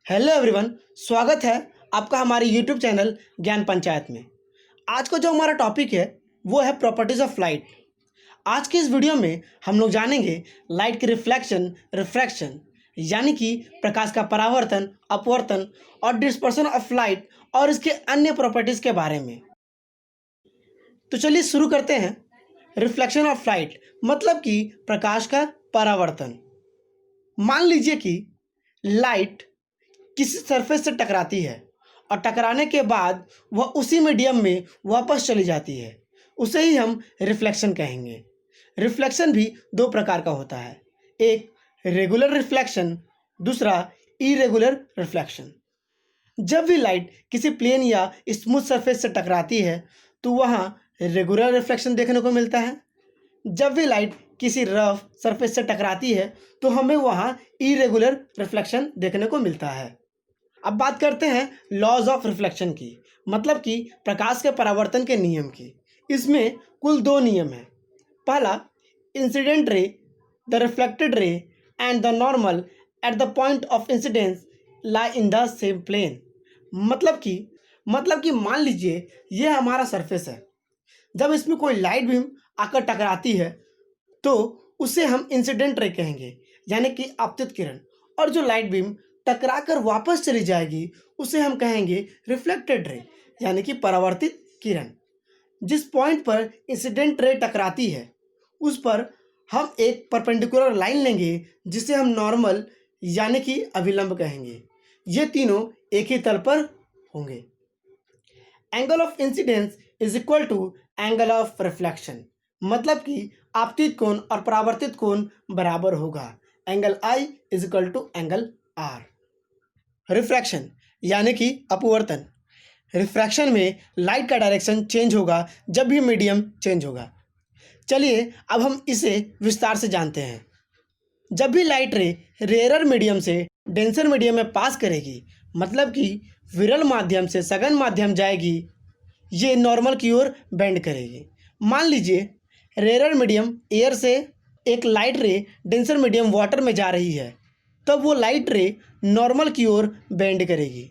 Hello everyone, स्वागत है आपका हमारे यूट्यूब चैनल ज्ञान पंचायत में। आज का जो हमारा टॉपिक है वो है प्रॉपर्टीज़ ऑफ लाइट। आज के इस वीडियो में हम लोग जानेंगे लाइट की रिफ्लेक्शन, रिफ्रैक्शन यानी कि प्रकाश का परावर्तन, अपवर्तन और डिस्पर्सन ऑफ लाइट और इसके अन्य प्रॉपर्टीज़ के बारे में। तो चलिए शुरू करते हैं। रिफ्लेक्शन ऑफ लाइट मतलब कि प्रकाश का परावर्तन। मान लीजिए कि लाइट किसी सरफेस से टकराती है और टकराने के बाद वह उसी मीडियम में वापस चली जाती है, उसे ही हम रिफ्लेक्शन कहेंगे। रिफ्लेक्शन भी दो प्रकार का होता है, एक रेगुलर रिफ्लेक्शन, दूसरा इरेगुलर रिफ्लेक्शन। जब भी लाइट किसी प्लेन या स्मूथ सरफेस से टकराती है तो वहाँ रेगुलर रिफ्लेक्शन देखने को मिलता है। जब भी लाइट किसी रफ सरफेस से टकराती है तो हमें वहाँ इरेगुलर रिफ्लेक्शन देखने को मिलता है। अब बात करते हैं लॉज ऑफ रिफ्लेक्शन की, मतलब कि प्रकाश के परावर्तन के नियम की। इसमें कुल दो नियम हैं। पहला, incident ray, the reflected ray and the normal at the point of incidence lie in the same plane. मतलब कि मान लीजिए ये हमारा सरफेस है। जब इसमें कोई लाइट बीम आकर टकराती है तो उसे हम इंसिडेंट रे कहेंगे, यानी कि आपतित किरण, और जो लाइट बीम टकरा कर वापस चली जाएगी उसे हम कहेंगे रिफ्लेक्टेड रे, यानी कि परावर्तित किरण। जिस पॉइंट पर इंसिडेंट रे टकराती है उस पर हम एक परपेंडिकुलर लाइन लेंगे जिसे हम नॉर्मल यानी कि अभिलंब कहेंगे। ये तीनों एक ही तल पर होंगे। Angle of incidence is equal to angle of reflection, मतलब कि आपतित कोण और परावर्तित कोण बराबर होगा। Angle I is equal to angle R. Refraction यानी कि अपवर्तन। रिफ्रैक्शन में लाइट का डायरेक्शन चेंज होगा जब भी मीडियम चेंज होगा। चलिए अब हम इसे विस्तार से जानते हैं। जब भी लाइट रे रेयर मीडियम से डेंसर मीडियम में पास करेगी, मतलब कि विरल माध्यम से सघन माध्यम जाएगी, ये नॉर्मल की ओर बेंड करेगी। मान लीजिए रेयर मीडियम एयर से एक लाइट रे डेंसर मीडियम वाटर में जा रही है, तब वो लाइट रे नॉर्मल की ओर बेंड करेगी।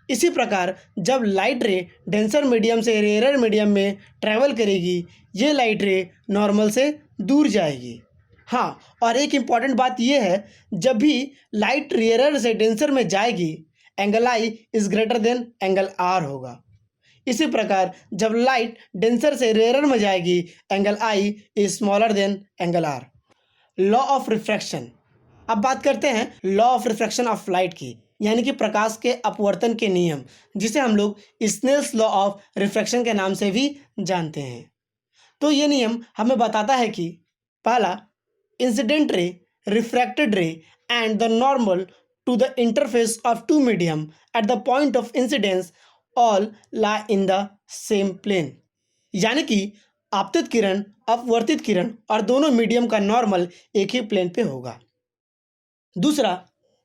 इसी प्रकार जब लाइट रे डेंसर मीडियम से रेयर मीडियम में ट्रैवल करेगी, ये लाइट रे नॉर्मल से दूर जाएगी। हाँ, और एक इम्पॉर्टेंट बात यह है, जब भी लाइट रेयर से डेंसर में जाएगी angle I is greater than angle R होगा। इसी प्रकार जब लाइट डेंसर से रेयर में जाएगी angle I is smaller than angle R. Law of refraction. अब बात करते हैं law of refraction of light की, यानी कि प्रकाश के अपवर्तन के नियम, जिसे हम लोग स्नेल्स लॉ ऑफ रिफ्रैक्शन के नाम से भी जानते हैं। तो ये नियम हमें बताता है कि पहला, incident ray, refracted ray and the normal to the interface of two medium at the point of incidence all lie in the same plane, यानी कि आपतित किरण, अपवर्तित किरण और दोनों मीडियम का नॉर्मल एक ही प्लेन पे होगा। दूसरा,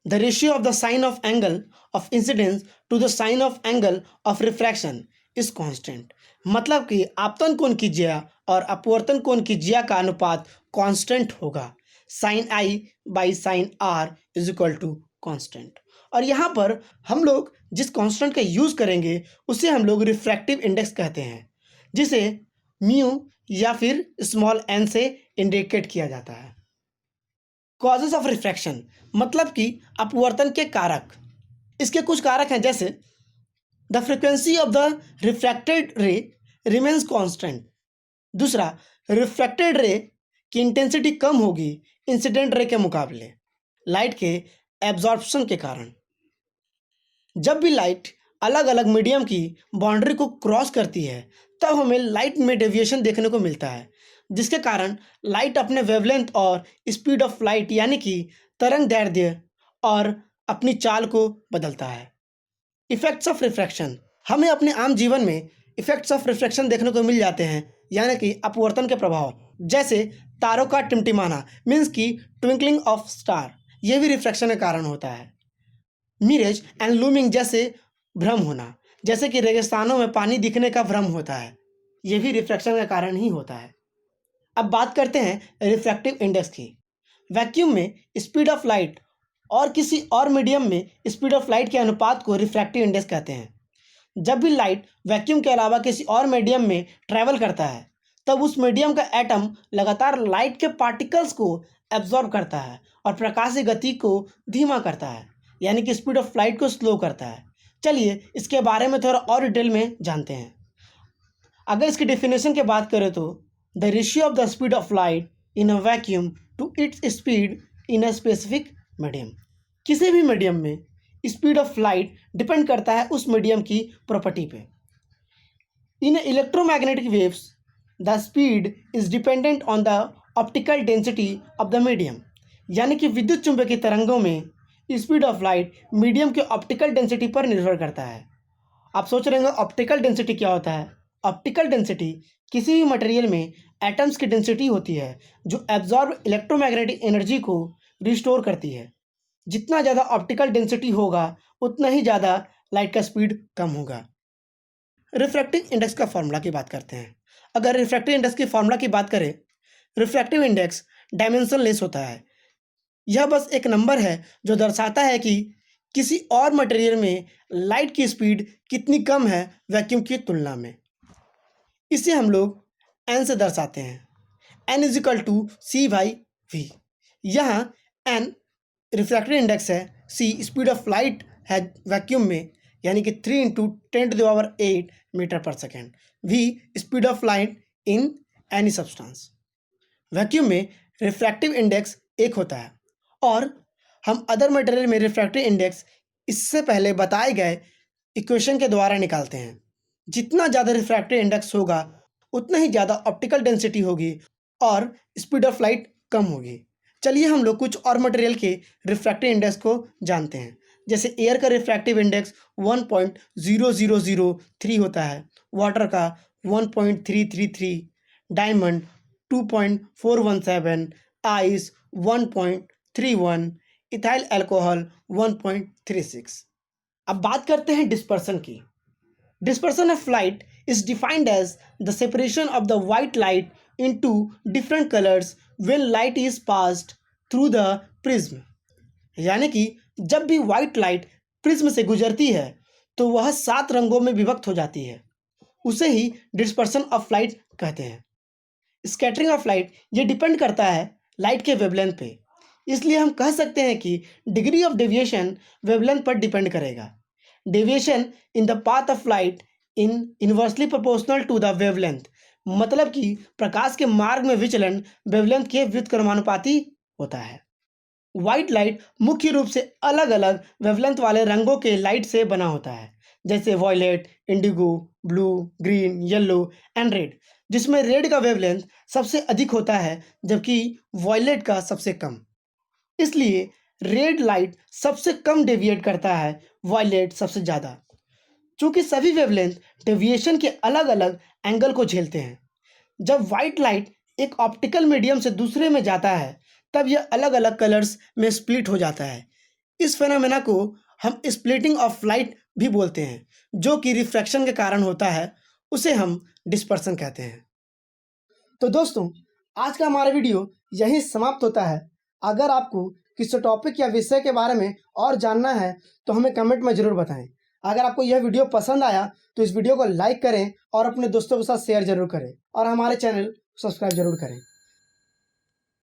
the ratio of the sine of angle of incidence to the sine of angle of refraction is constant, मतलब कि आपतन कोण की ज्या और अपवर्तन कोण की ज्या का अनुपात कांस्टेंट होगा। Sine I by sine R is equal to constant. और यहाँ पर हम लोग जिस कांस्टेंट का यूज़ करेंगे उसे हम लोग रिफ्रैक्टिव इंडेक्स कहते हैं, जिसे म्यू या फिर स्मॉल एन से इंडिकेट किया जाता है। कॉजेज ऑफ रिफ्रैक्शन मतलब कि अपवर्तन के कारक। इसके कुछ कारक हैं, जैसे the frequency of the refracted रे रिमेन्स कांस्टेंट। दूसरा, रिफ्रैक्टेड रे की इंटेंसिटी कम होगी इंसिडेंट रे के मुकाबले लाइट के एब्जॉर्प्शन के कारण। जब भी लाइट अलग अलग मीडियम की बाउंड्री को क्रॉस करती है तब हमें लाइट में डेविएशन देखने को मिलता है, जिसके कारण लाइट अपने वेवलेंथ और स्पीड ऑफ लाइट यानी कि तरंग दैर्ध्य और अपनी चाल को बदलता है। Effects of refraction. हमें अपने आम जीवन में इफेक्ट्स ऑफ रिफ्रैक्शन देखने को मिल जाते हैं, यानी कि अपवर्तन के प्रभाव, जैसे तारों का टिमटिमाना मीन्स की ट्विंकलिंग ऑफ स्टार, यह भी रिफ्रैक्शन का कारण होता है। मिरेज एंड लूमिंग जैसे भ्रम होना, जैसे कि रेगिस्तानों में पानी दिखने का भ्रम होता है, यह भी रिफ्रैक्शन का कारण ही होता है। अब बात करते हैं रिफ्रैक्टिव इंडेक्स की। वैक्यूम में स्पीड ऑफ लाइट और किसी और मीडियम में स्पीड ऑफ लाइट के अनुपात को रिफ्रैक्टिव इंडेक्स कहते हैं। जब भी लाइट वैक्यूम के अलावा किसी और मीडियम में ट्रैवल करता है तब उस मीडियम का एटम लगातार लाइट के पार्टिकल्स को एब्जॉर्ब करता है और प्रकाश की गति को धीमा करता है, यानी कि स्पीड ऑफ लाइट को स्लो करता है। चलिए इसके बारे में थोड़ा और डिटेल में जानते हैं। अगर इसकी डेफिनेशन की बात करें तो the ratio of the speed of light in a vacuum to its speed in a specific medium. किसी भी मीडियम में स्पीड ऑफ लाइट डिपेंड करता है उस मीडियम की प्रॉपर्टी पे। In electromagnetic waves the speed is dependent on the optical density of the medium, यानी कि विद्युत चुंबकीय तरंगों में स्पीड ऑफ लाइट मीडियम के ऑप्टिकल डेंसिटी पर निर्भर करता है। आप सोच रहे होंगे ऑप्टिकल डेंसिटी क्या होता है। ऑप्टिकल डेंसिटी किसी भी मटेरियल में एटम्स की डेंसिटी होती है जो एब्जॉर्ब इलेक्ट्रोमैग्नेटिक एनर्जी को रिस्टोर करती है। जितना ज़्यादा ऑप्टिकल डेंसिटी होगा उतना ही ज़्यादा लाइट का स्पीड कम होगा। रिफ्रैक्टिव इंडेक्स का फॉर्मूला की बात करते हैं। अगर रिफ्रैक्टिव इंडेक्स की फॉर्मूला की बात करें, रिफ्रैक्टिव इंडेक्स डायमेंशनलेस होता है। यह बस एक नंबर है जो दर्शाता है कि किसी और मटेरियल में लाइट की स्पीड कितनी कम है वैक्यूम की तुलना में। इसे हम लोग एन से दर्शाते हैं। N is equal to C by V. यहाँ एन रिफ्रैक्टिव इंडेक्स है, सी स्पीड ऑफ लाइट है वैक्यूम में, यानी कि 3 into 10⁸ metre per second. V speed of light in any substance. Vacuum में रिफ्रैक्टिव इंडेक्स 1 होता है और हम अदर मटेरियल में रिफ्रैक्टिव इंडेक्स इससे पहले बताए गए इक्वेशन के द्वारा निकालते हैं। जितना ज़्यादा रिफ्रैक्टिव इंडेक्स होगा उतना ही ज़्यादा ऑप्टिकल डेंसिटी होगी और स्पीड ऑफ लाइट कम होगी। चलिए हम लोग कुछ और मटेरियल के रिफ्रैक्टिव इंडेक्स को जानते हैं। जैसे एयर का रिफ्रैक्टिव इंडेक्स 1.0003 होता है, वाटर का 1.333, डायमंड 2.417, आइस 1.31, इथाइल अल्कोहल 1.36। अब बात करते हैं डिस्पर्सन की। Dispersion of light is defined as the separation of the white light into different colors when light is passed through the prism। यानी कि जब भी white light प्रिज्म से गुजरती है तो वह 7 रंगों में विभक्त हो जाती है, उसे ही डिस्पर्सन ऑफ लाइट कहते हैं। स्कैटरिंग ऑफ लाइट ये डिपेंड करता है लाइट के वेवलेंथ पे, इसलिए हम कह सकते हैं कि डिग्री ऑफ डेविएशन वेवलेंथ पर डिपेंड करेगा। Deviation in the path of light in inversely proportional to the wavelength, मतलब कि प्रकाश के मार्ग में विचलन वेवलेंथ के व्युत्क्रमानुपाती होता है। वाइट लाइट मुख्य रूप से अलग अलग वेवलेंथ वाले रंगों के लाइट से बना होता है, जैसे violet, indigo, blue, green, yellow and red, जिसमें रेड का वेवलेंथ सबसे अधिक होता है जबकि वॉयलेट का सबसे कम। इसलिए रेड लाइट सबसे कम डेविएट करता है, वॉयलेट सबसे ज़्यादा। चूँकि सभी वेवलेंथ डेविएशन के अलग अलग एंगल को झेलते हैं, जब वाइट लाइट एक ऑप्टिकल मीडियम से दूसरे में जाता है तब यह अलग अलग कलर्स में स्प्लिट हो जाता है। इस फेनोमेना को हम स्प्लिटिंग ऑफ लाइट भी बोलते हैं, जो कि रिफ्रैक्शन के कारण होता है, उसे हम डिस्पर्सन कहते हैं। तो दोस्तों, आज का हमारा वीडियो यहीं समाप्त होता है। अगर आपको किसी टॉपिक या विषय के बारे में और जानना है तो हमें कमेंट में ज़रूर बताएं। अगर आपको यह वीडियो पसंद आया तो इस वीडियो को लाइक करें और अपने दोस्तों के साथ शेयर जरूर करें और हमारे चैनल सब्सक्राइब जरूर करें।